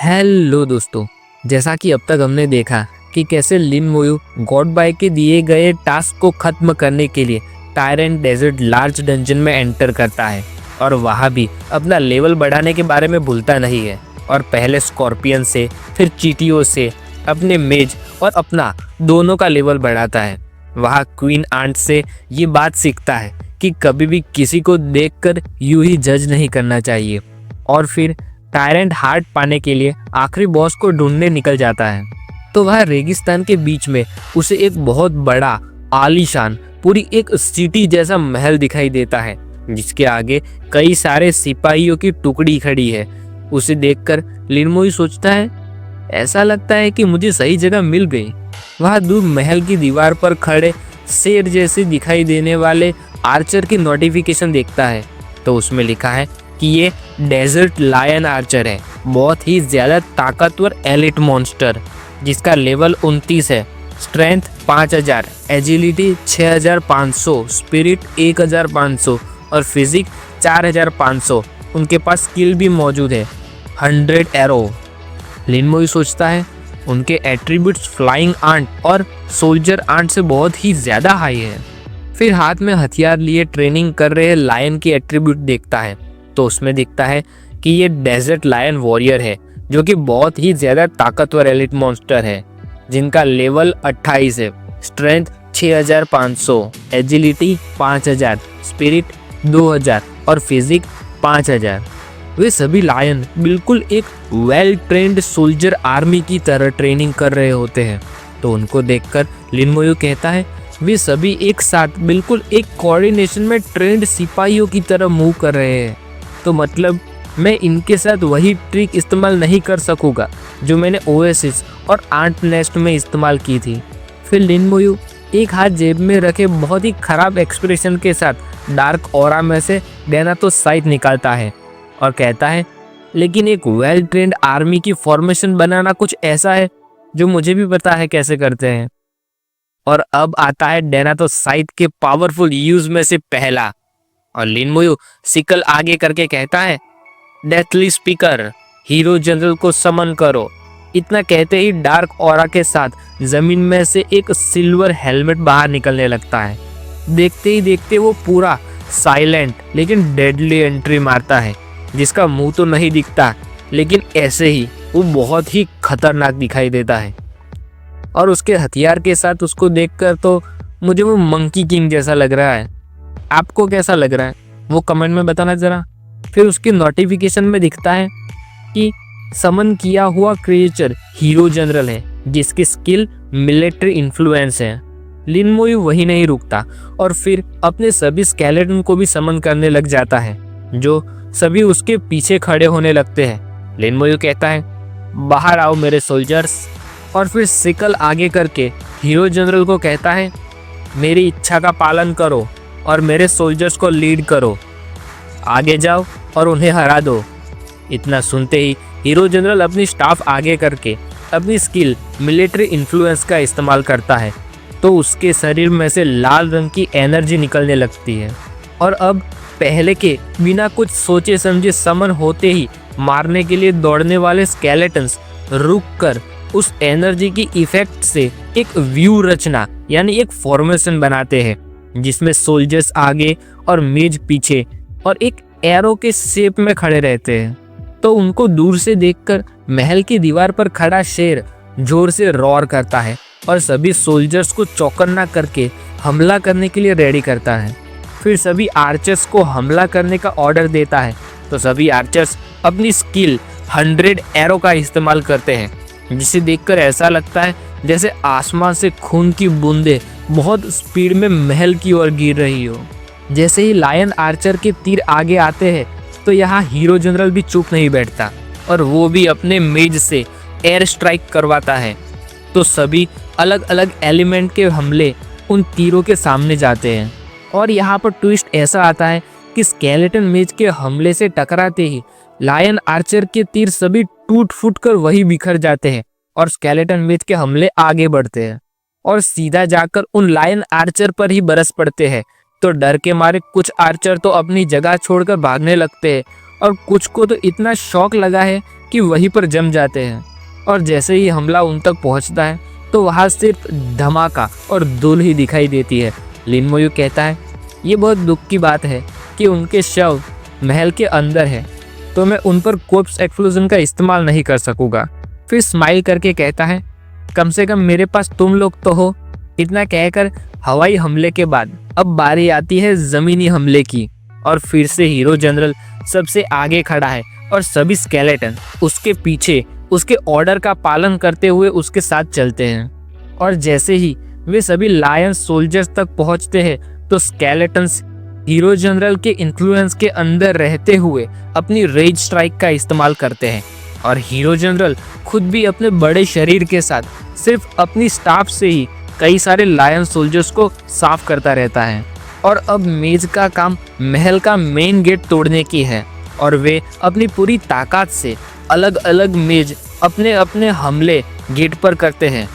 Hello दोस्तों, जैसा कि अब तक हमने देखा कि कैसे लिन मोयू गॉड बाय के दिए गए टास्क को खत्म करने के लिए टायरेंट डेजर्ट लार्ज डंजन में एंटर करता है और वहाँ भी अपना लेवल बढ़ाने के बारे में भूलता नहीं है और पहले स्कॉर्पियन से फिर चीटियों से अपने मेज और अपना दोनों का लेवल बढ़ाता है। वहाँ क्वीन आंट से ये बात सीखता है कि कभी भी किसी को देखकर यूं ही जज नहीं करना चाहिए और फिर टायरेंट हार्ट पाने के लिए आखिरी बॉस को ढूंढने निकल जाता है। तो वह रेगिस्तान के बीच में उसे एक बहुत बड़ा आलीशान पूरी एक सिटी जैसा महल दिखाई देता है जिसके आगे कई सारे सिपाहियों की टुकड़ी खड़ी है। उसे देखकर लिन मोयू सोचता है, ऐसा लगता है कि मुझे सही जगह मिल गई। वह दूर महल की दीवार पर खड़े शेर जैसे दिखाई देने वाले आर्चर की नोटिफिकेशन देखता है तो उसमें लिखा है कि ये डेजर्ट लायन आर्चर है, बहुत ही ज़्यादा ताकतवर एलिट मॉन्स्टर जिसका लेवल 29 है, स्ट्रेंथ 5000, एजिलिटी 6500, स्पिरिट 1500 और फिजिक 4500। उनके पास स्किल भी मौजूद है 100 एरो। लिन मोयू सोचता है उनके एट्रीब्यूट्स फ्लाइंग आंट और सोल्जर आंट से बहुत ही ज़्यादा हाई है। फिर हाथ में हथियार लिए ट्रेनिंग कर रहे लायन की एट्रीब्यूट देखता है तो उसमें दिखता है कि ये डेजर्ट लायन वॉरियर है जो कि बहुत ही ज़्यादा ताकतवर एलिट मॉन्स्टर है जिनका लेवल 28 है, स्ट्रेंथ 6500, एजिलिटी 5000, स्पिरिट 2000 और फिजिक 5000। वे सभी लायन बिल्कुल एक वेल ट्रेंड सोल्जर आर्मी की तरह ट्रेनिंग कर रहे होते हैं। तो उनको देखकर लिन मोयू कहता है वे सभी एक साथ बिल्कुल एक कोऑर्डिनेशन में ट्रेंड सिपाहियों की तरह मूव कर रहे हैं। तो मतलब मैं इनके साथ वही ट्रिक इस्तेमाल नहीं कर सकूँगा जो मैंने ओएसिस और आंट नेस्ट में इस्तेमाल की थी। फिर लिन मोयू एक हाथ जेब में रखे बहुत ही खराब एक्सप्रेशन के साथ डार्क ऑरा में से डेनाथोसाइट निकालता है और कहता है, लेकिन एक वेल ट्रेंड आर्मी की फॉर्मेशन बनाना कुछ ऐसा है जो मुझे भी पता है कैसे करते हैं। और अब आता है डेनाथोसाइट के पावरफुल यूज में से पहला और लिन मोयू सिकल आगे करके कहता है, डेथली स्पीकर, हीरो जनरल को समन करो। इतना कहते ही डार्क ऑरा के साथ जमीन में से एक सिल्वर हेलमेट बाहर निकलने लगता है। देखते ही देखते वो पूरा साइलेंट लेकिन डेडली एंट्री मारता है जिसका मुंह तो नहीं दिखता लेकिन ऐसे ही वो बहुत ही खतरनाक दिखाई देता है। और उसके हथियार के साथ उसको देखकर तो मुझे वो मंकी किंग जैसा लग रहा है। आपको कैसा लग रहा है वो कमेंट में बताना ज़रा। फिर उसकी नोटिफिकेशन में दिखता है कि समन किया हुआ क्रिएचर हीरो जनरल है जिसकी स्किल मिलिट्री इन्फ्लुएंस है। लिन मोयू वही नहीं रुकता और फिर अपने सभी स्केलेटन को भी समन करने लग जाता है जो सभी उसके पीछे खड़े होने लगते हैं। लिन मोयू कहता है, बाहर आओ मेरे सोल्जर्स। और फिर सिकल आगे करके हीरो जनरल को कहता है, मेरी इच्छा का पालन करो और मेरे सोल्जर्स को लीड करो, आगे जाओ और उन्हें हरा दो। इतना सुनते ही हीरो जनरल अपनी स्टाफ आगे करके अपनी स्किल मिलिट्री इन्फ्लुएंस का इस्तेमाल करता है तो उसके शरीर में से लाल रंग की एनर्जी निकलने लगती है और अब पहले के बिना कुछ सोचे समझे समन होते ही मारने के लिए दौड़ने वाले स्केलेटन्स रुक कर उस एनर्जी की इफेक्ट से एक व्यू रचना यानी एक फॉर्मेशन बनाते हैं जिसमें सोल्जर्स आगे और मेज पीछे और एक एरो के शेप में खड़े रहते हैं। तो उनको दूर से देखकर महल की दीवार पर खड़ा शेर जोर से रॉर करता है और सभी सोल्जर्स को चौकन्ना करके हमला करने के लिए रेडी करता है। फिर सभी आर्चर्स को हमला करने का ऑर्डर देता है तो सभी आर्चर्स अपनी स्किल 100 एरो का इस्तेमाल करते हैं जिसे देखकर ऐसा लगता है जैसे आसमान से खून की बूंदें बहुत स्पीड में महल की ओर गिर रही हो। जैसे ही लायन आर्चर के तीर आगे आते हैं तो यहाँ हीरो जनरल भी चुप नहीं बैठता और वो भी अपने मेज से एयर स्ट्राइक करवाता है। तो सभी अलग अलग एलिमेंट के हमले उन तीरों के सामने जाते हैं और यहाँ पर ट्विस्ट ऐसा आता है कि स्केलेटन मेज के हमले से टकराते ही लायन आर्चर के तीर सभी टूट फूट कर वही बिखर जाते हैं और स्केलेटन मेज के हमले आगे बढ़ते हैं और सीधा जाकर उन लायन आर्चर पर ही बरस पड़ते हैं। तो डर के मारे कुछ आर्चर तो अपनी जगह छोड़कर भागने लगते हैं और कुछ को तो इतना शॉक लगा है कि वहीं पर जम जाते हैं। और जैसे ही हमला उन तक पहुंचता है तो वहां सिर्फ धमाका और धूल ही दिखाई देती है। लिन मोयू कहता है, ये बहुत दुख की बात है कि उनके शव महल के अंदर है, तो मैं उन पर कोर्प्स एक्सप्लोजन का इस्तेमाल नहीं कर सकूंगा। फिर स्माइल करके कहता है, कम से कम मेरे पास तुम लोग तो हो। इतना कहकर हवाई हमले के बाद अब बारी आती है जमीनी हमले की, और फिर से हीरो जनरल सबसे आगे खड़ा है और सभी स्केलेटन उसके पीछे उसके ऑर्डर का पालन करते हुए उसके साथ चलते हैं। और जैसे ही वे सभी लायन सोल्जर्स तक पहुंचते हैं तो स्केलेटन्स हीरो जनरल के इन्फ्लुएंस के अंदर रहते हुए अपनी रेज स्ट्राइक का इस्तेमाल करते हैं, और हीरो जनरल खुद भी अपने बड़े शरीर के साथ सिर्फ अपनी स्टाफ से ही कई सारे लायन सोल्जर्स को साफ करता रहता है। और अब मेज का काम महल का मेन गेट तोड़ने की है, और वे अपनी पूरी ताकत से अलग अलग मेज अपने अपने हमले गेट पर करते हैं।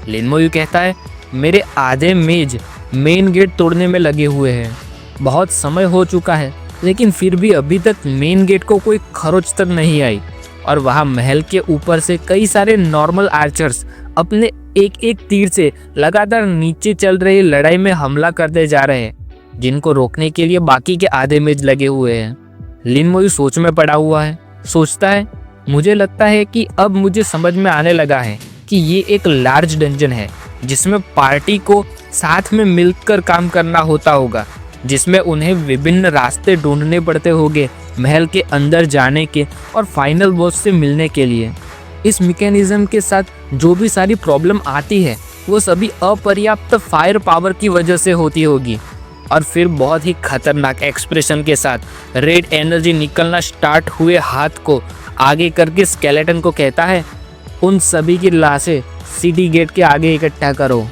लिन मोयू कहता है, मेरे आधे मेज मेन गेट तोड़ने में लगे हुए हैं। बहुत समय हो चुका है, लेकिन फिर भी अभी तक मेन गेट को कोई खरोच तक नहीं आई, और वहाँ महल के ऊपर से कई सारे नॉर्मल आर्चर्स अपने एक एक तीर से लगातार नीचे चल रही लड़ाई में हमला करते जा रहे हैं, जिनको रोकने के लिए बाकी के आधे मेज लगे हुए हैं। लिन मोयू सोच में पड़ा हुआ है, सोचता है, मुझे लगता है कि अब मुझे समझ में आने लगा है कि ये एक लार्ज डंजन है जिसमें पार्टी को साथ में मिलकर काम करना होता होगा, जिसमें उन्हें विभिन्न रास्ते ढूंढने पड़ते होंगे महल के अंदर जाने के और फाइनल बॉस से मिलने के लिए। इस मैकेनिज्म के साथ जो भी सारी प्रॉब्लम आती है वो सभी अपर्याप्त फायर पावर की वजह से होती होगी। और फिर बहुत ही खतरनाक एक्सप्रेशन के साथ रेड एनर्जी निकलना स्टार्ट हुए हाथ को आगे करके स्केलेटन को कहता है, उन सभी की लाशें सिटी गेट के आगे इकट्ठा करो।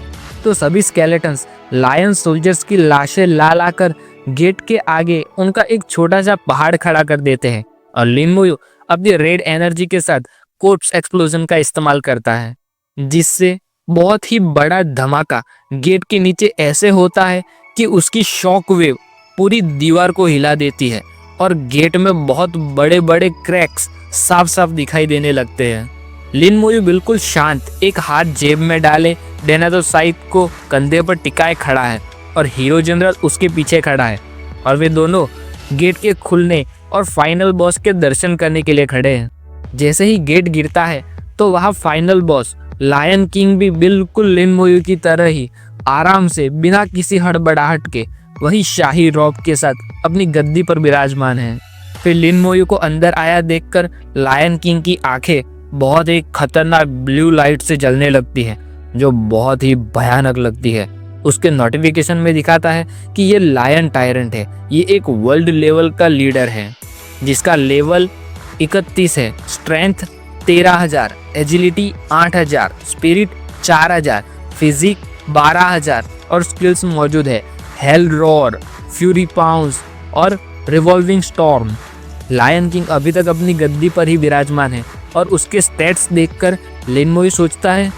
तो सभी स्केलेटन्स लायन सोल्जर्स की लाशें ला लाकर गेट के आगे उनका एक छोटा सा पहाड़ खड़ा कर देते हैं, और लिन मोयू अपनी रेड एनर्जी के साथ कोर्प्स एक्सप्लोजन का इस्तेमाल करता है, जिससे बहुत ही बड़ा धमाका गेट के नीचे ऐसे होता है कि उसकी शॉक वेव पूरी दीवार को हिला देती है, और गेट में बहुत बड़े बड़े क्रैक्स साफ साफ दिखाई देने लगते हैं। लिन मोयू बिल्कुल शांत एक हाथ जेब में डाले डेनादो साइड को कंधे पर टिकाए खड़ा है, और हीरो जनरल उसके पीछे खड़ा है, और वे दोनों गेट के खुलने और फाइनल बॉस के दर्शन करने के लिए खड़े हैं। जैसे ही गेट गिरता है तो वहाँ फाइनल बॉस लायन किंग भी बिल्कुल लिन मोयू की तरह ही आराम से बिना किसी हड़बड़ाहट के वही शाही रौब के साथ अपनी गद्दी पर विराजमान है। फिर लिन मोयू को अंदर आया देखकर लायन किंग की आंखें बहुत ही खतरनाक ब्लू लाइट से जलने लगती है, जो बहुत ही भयानक लगती है। उसके नोटिफिकेशन में दिखाता है कि ये लायन टायरेंट है, ये एक वर्ल्ड लेवल का लीडर है जिसका लेवल 31 है, स्ट्रेंथ 13,000, एजिलिटी 8,000, स्पिरिट 4,000, फिजिक 12,000 और स्किल्स मौजूद है हेल रोर, फ्यूरी पाउंस और रिवॉल्विंग स्टॉर्म। लायन किंग अभी तक अपनी गद्दी पर ही विराजमान है, और उसके स्टैट्स देखकर लिन मोयू सोचता है,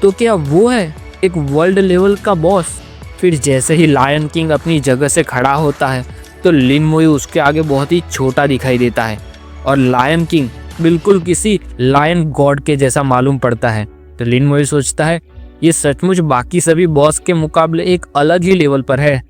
तो क्या वो है एक वर्ल्ड लेवल का बॉस? फिर जैसे ही लायन किंग अपनी जगह से खड़ा होता है तो लिन मोयू उसके आगे बहुत ही छोटा दिखाई देता है, और लायन किंग बिल्कुल किसी लायन गॉड के जैसा मालूम पड़ता है। तो लिन मोयू सोचता है, ये सचमुच बाकी सभी बॉस के मुकाबले एक अलग ही लेवल पर है,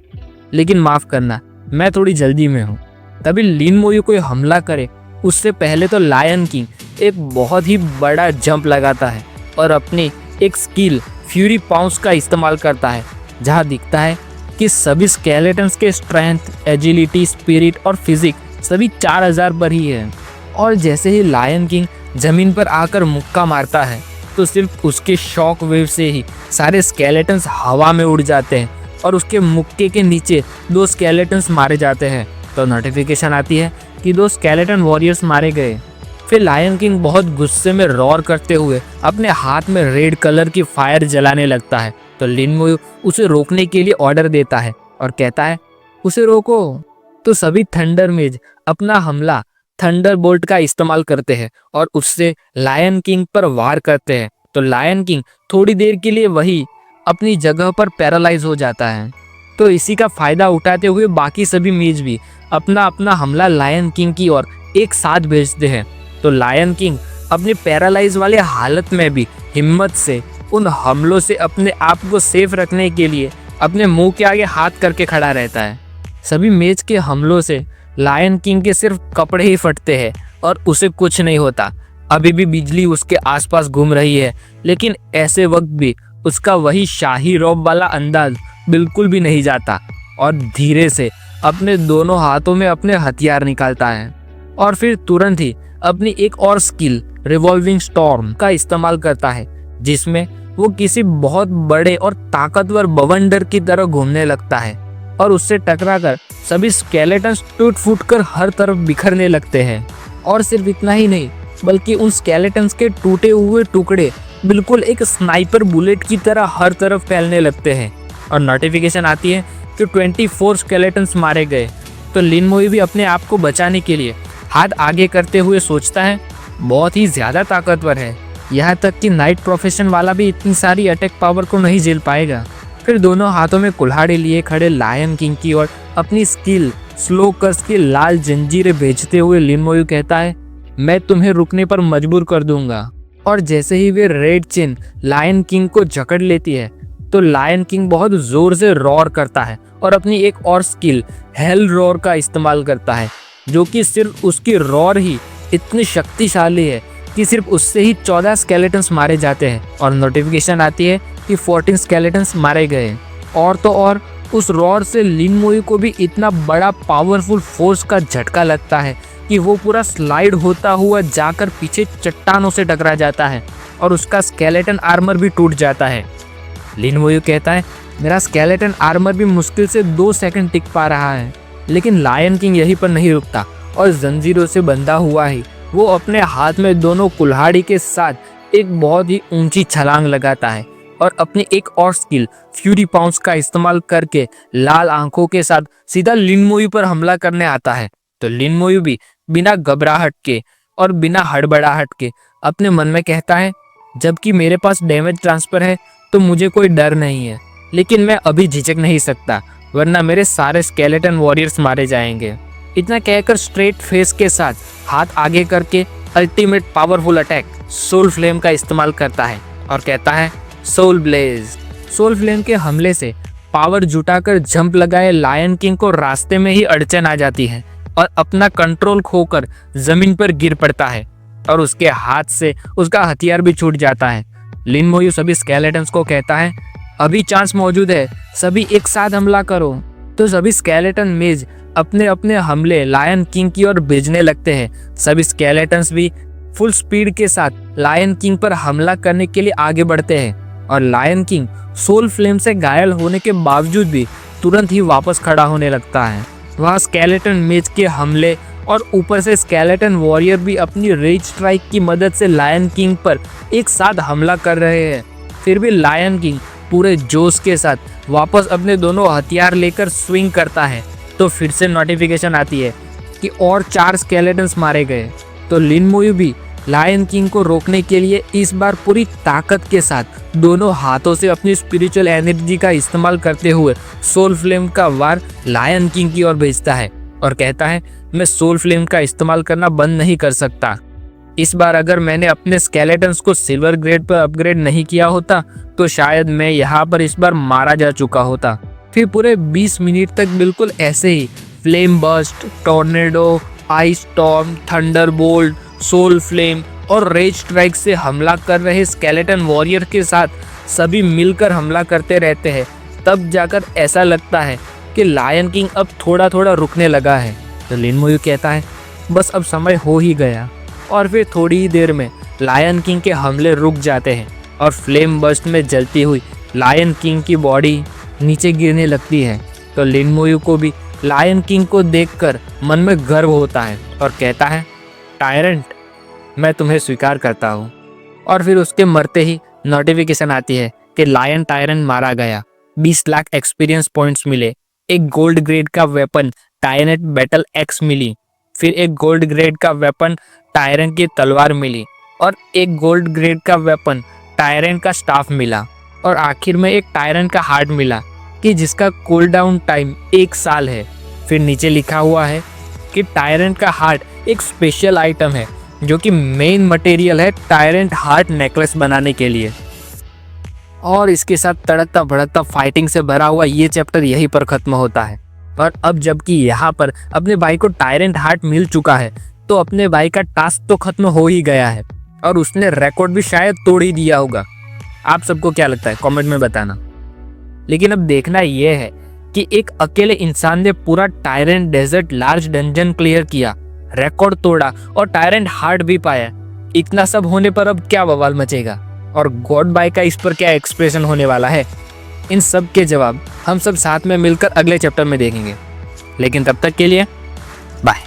लेकिन माफ करना मैं थोड़ी जल्दी में हूँ। तभी लिन मोयू कोई हमला करे उससे पहले तो लायन किंग एक बहुत ही बड़ा जंप लगाता है और अपनी एक स्किल फ्यूरी पाउंस का इस्तेमाल करता है, जहाँ दिखता है कि सभी स्केलेटन्स के स्ट्रेंथ, एजिलिटी, स्पिरिट और फिजिक सभी 4,000 पर ही है। और जैसे ही लायन किंग जमीन पर आकर मुक्का मारता है तो सिर्फ उसके शॉक वेव से ही सारे स्केलेटन्स हवा में उड़ जाते हैं, और उसके मुक्के के नीचे 2 स्केलेटन्स मारे जाते हैं। तो नोटिफिकेशन आती है कि 2 स्केलेटन वॉरियर्स मारे गए। फिर लायन किंग बहुत गुस्से में रोर करते हुए अपने हाथ में रेड कलर की फायर जलाने लगता है। तो लिन मोयू उसे रोकने के लिए ऑर्डर देता है और कहता है, उसे रोको। तो सभी थंडर मेज अपना हमला थंडर बोल्ट का इस्तेमाल करते हैं और उससे लायन किंग पर वार करते हैं। तो लायन किंग थोड़ी देर के लिए वही अपनी जगह पर पैरालाइज हो जाता है। तो इसी का फायदा उठाते हुए बाकी सभी मेज भी अपना अपना हमला लायन किंग की ओर एक साथ भेजते हैं। तो लायन किंग अपनी पैरालाइज वाले हालत में भी हिम्मत से उन हमलों से अपने आप को सेफ रखने के लिए अपने मुंह के आगे हाथ करके खड़ा रहता है। सभी मेज के हमलों से लायन किंग के सिर्फ कपड़े ही फटते हैं और उसे कुछ नहीं होता। अभी भी बिजली उसके आसपास घूम रही है, लेकिन ऐसे वक्त भी उसका वही शाही रौब वाला अंदाज बिल्कुल भी नहीं जाता और धीरे से अपने दोनों हाथों में अपने हथियार निकालता है और फिर तुरंत ही अपनी एक और स्किल रिवॉल्विंग स्टॉर्म का इस्तेमाल करता है, जिसमें वो किसी बहुत बड़े और ताकतवर बवंडर की तरह घूमने लगता है और उससे टकराकर सभी स्केलेटन्स टूट फूट कर हर तरफ बिखरने लगते हैं। और सिर्फ इतना ही नहीं, बल्कि उन स्केलेटन्स के टूटे हुए टुकड़े बिल्कुल एक स्नाइपर बुलेट की तरह हर तरफ फैलने लगते हैं और नोटिफिकेशन आती है कि 24 स्केलेटन्स मारे गए। तो लिन मोई भी अपने आप को बचाने के लिए हाथ आगे करते हुए सोचता है, बहुत ही ज़्यादा ताकतवर है, यहाँ तक कि नाइट प्रोफेशन वाला भी इतनी सारी अटैक पावर को नहीं झेल पाएगा। फिर दोनों हाथों में कुल्हाड़ी लिए खड़े लायन किंग की ओर अपनी स्किल स्लो कस की लाल जंजीरें भेजते हुए लिन मोई कहता है, मैं तुम्हें रुकने पर मजबूर कर दूंगा। और जैसे ही वे रेड चिन लायन किंग को जकड़ लेती है तो लायन किंग बहुत जोर से रॉर करता है और अपनी एक और स्किल हेल रॉर का इस्तेमाल करता है, जो कि सिर्फ उसकी रॉर ही इतनी शक्तिशाली है कि सिर्फ उससे ही 14 स्केलेटन्स मारे जाते हैं और नोटिफिकेशन आती है कि 14 स्केलेटन्स मारे गए। और तो और उस रॉर से लिन मोई को भी इतना बड़ा पावरफुल फोर्स का झटका लगता है कि वो पूरा स्लाइड होता हुआ जाकर पीछे चट्टानों से टकरा जाता है और उसका स्केलेटन आर्मर भी टूट जाता है। लिन मोई कहता है, मेरा स्केलेटन आर्मर भी मुश्किल से 2 सेकंड टिक पा रहा है। लेकिन लायन किंग यहीं पर नहीं रुकता और जंजीरों से बंधा हुआ ही वो अपने हाथ में दोनों कुल्हाड़ी के साथ एक बहुत ही ऊंची छलांग लगाता है और अपनी एक और स्किल फ्यूरी पाउंस का इस्तेमाल करके लाल आंखों के साथ सीधा लिन मोई पर हमला करने आता है। तो लिन मोई भी बिना घबराहट के और बिना हड़बड़ाहट के अपने मन में कहता है, जबकि मेरे पास डैमेज ट्रांसफर है तो मुझे कोई डर नहीं है, लेकिन मैं अभी झिझक नहीं सकता वरना मेरे सारे स्केलेटन वॉरियर्स मारे जाएंगे। इतना कहकर स्ट्रेट फेस के साथ हाथ आगे करके ultimate powerful attack soul flame का इस्तेमाल करता है और कहता है, सोल ब्लेज। सोल फ्लेम के हमले से पावर जुटाकर जंप लगाए लायन किंग को रास्ते में ही अड़चन आ जाती है और अपना कंट्रोल खोकर जमीन पर गिर पड़ता है और उसके हाथ से उसका हथियार भी छूट जाता है। लिन मोई सभी स्केलेटन्स को कहता है, अभी चांस मौजूद है, सभी एक साथ हमला करो। तो सभी स्केलेटन मेज अपने अपने हमले लायन किंग की ओर भेजने लगते हैं। सभी स्केलेटन्स भी फुल स्पीड के साथ लायन किंग पर हमला करने के लिए आगे बढ़ते हैं और लायन किंग सोल फ्लेम से घायल होने के बावजूद भी तुरंत ही वापस खड़ा होने लगता है। वहाँ स्केलेटन मेज के हमले और ऊपर से स्केलेटन वॉरियर भी अपनी रेज स्ट्राइक की मदद से लायन किंग पर एक साथ हमला कर रहे हैं। फिर भी लायन किंग पूरे जोश के साथ वापस अपने दोनों हथियार लेकर स्विंग करता है। तो फिर से नोटिफिकेशन आती है कि और 4 स्केलेटन्स मारे गए। तो लिन मोई भी लायन किंग को रोकने के लिए इस बार पूरी ताकत के साथ दोनों हाथों से अपनी स्पिरिचुअल एनर्जी का इस्तेमाल करते हुए सोल फ्लेम का वार लायन किंग की ओर भेजता है और कहता है, मैं सोल फ्लेम का इस्तेमाल करना बंद नहीं कर सकता। इस बार अगर मैंने अपने स्केलेटन्स को सिल्वर ग्रेड पर अपग्रेड नहीं किया होता तो शायद मैं यहाँ पर इस बार मारा जा चुका होता। फिर पूरे 20 मिनट तक बिल्कुल ऐसे ही flame burst, tornado, ice storm, thunder bolt, soul flame और रेज स्ट्राइक से हमला कर रहे स्केलेटन वॉरियर के साथ सभी मिलकर हमला करते रहते हैं। तब जाकर ऐसा लगता है कि लायन किंग अब थोड़ा थोड़ा रुकने लगा है। तो लिन मोई कहता है, बस अब समय हो ही गया। और फिर थोड़ी ही देर में लायन किंग के हमले रुक जाते हैं और फ्लेम बस्ट में जलती हुई लायन किंग की बॉडी नीचे गिरने लगती है। तो लिन मोई को भी लायन किंग को देखकर मन में गर्व होता है और कहता है, टायरेंट, मैं तुम्हें स्वीकार करता हूँ। और फिर उसके मरते ही नोटिफिकेशन आती है कि लायन टायरेंट मारा गया। 20 लाख एक्सपीरियंस पॉइंट्स मिले, एक गोल्ड ग्रेड का वेपन टायरेंट बैटल एक्स मिली, फिर एक गोल्ड ग्रेड का वेपन टायरेंट की तलवार मिली और एक गोल्ड ग्रेड का वेपन टायरेंट का स्टाफ मिला और आखिर में एक टायरेंट का हार्ट मिला कि जिसका कूल डाउन टाइम 1 साल है। फिर नीचे लिखा हुआ है कि टायरेंट का हार्ट एक स्पेशल आइटम है जो कि मेन मटेरियल है टायरेंट हार्ट नेकलेस बनाने के लिए। और इसके साथ तड़कता भड़कता फाइटिंग से भरा हुआ ये चैप्टर यहीं पर खत्म होता है। और अब जबकि यहाँ पर अपने भाई को टायरेंट हार्ट मिल चुका है, तो अपने भाई का टास्क तो खत्म हो ही गया है और उसने रिकॉर्ड भी शायद तोड़ ही दिया होगा। आप सबको क्या लगता है कमेंट में बताना। लेकिन अब देखना यह है कि एक अकेले इंसान ने पूरा tyrant desert large dungeon clear किया, रिकॉर्ड तोड़ा और टायरेंट हार्ट भी पाया। इतना सब होने पर अब क्या बवाल मचेगा और गॉड बाय का इस पर क्या एक्सप्रेशन होने वाला है, इन सब के जवाब हम सब साथ में मिलकर अगले चैप्टर में देखेंगे। लेकिन तब तक के लिए बाय।